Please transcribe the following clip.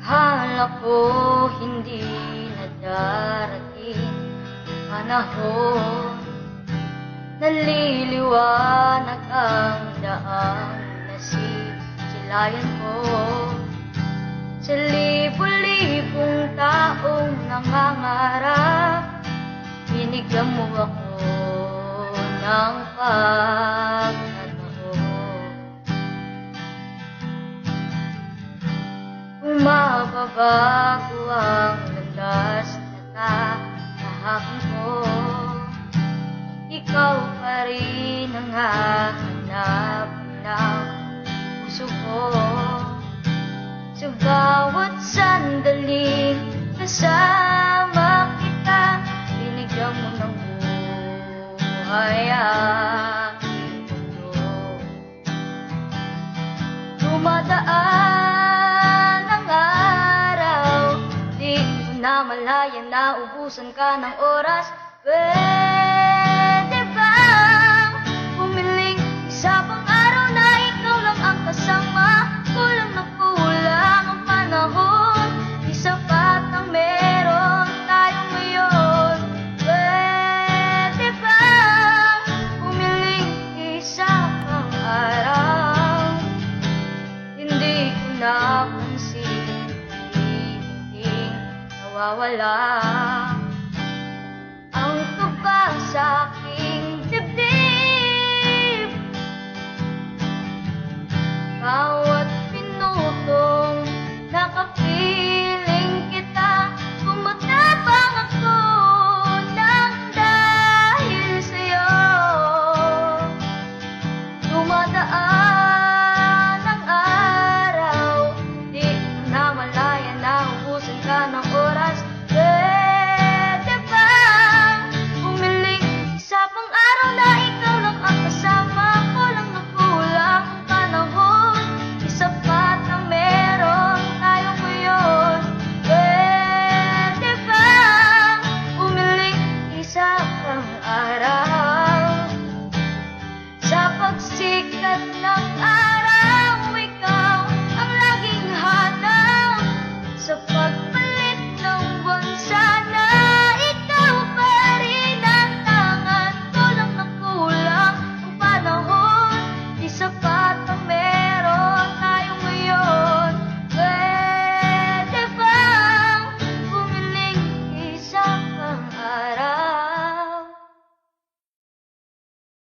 Akala ko hindi na darating panahon, naliliwanag ang daang nasisilayan ko. Sa libo-libong taong nangangarap, binigyan mo ako ng pagkataon. Kung mababago ang landas na tahakan ko, ikaw pa rin ang hahanap ng puso ko. Sa bawat sandaling kasama kita, binigyan mo ng buhay aking mundo. Dumadaan ang araw, di ko na malaya na ubusan ka ng oras. Pwede bang pumiling isa pang araw na ikaw lang ang kasama? Kulang na kulang ang panahon, di sapat ang meron tayo ngayon. Pwede bang pumiling isa pang araw? Hindi ko napansin, hindi nawawala.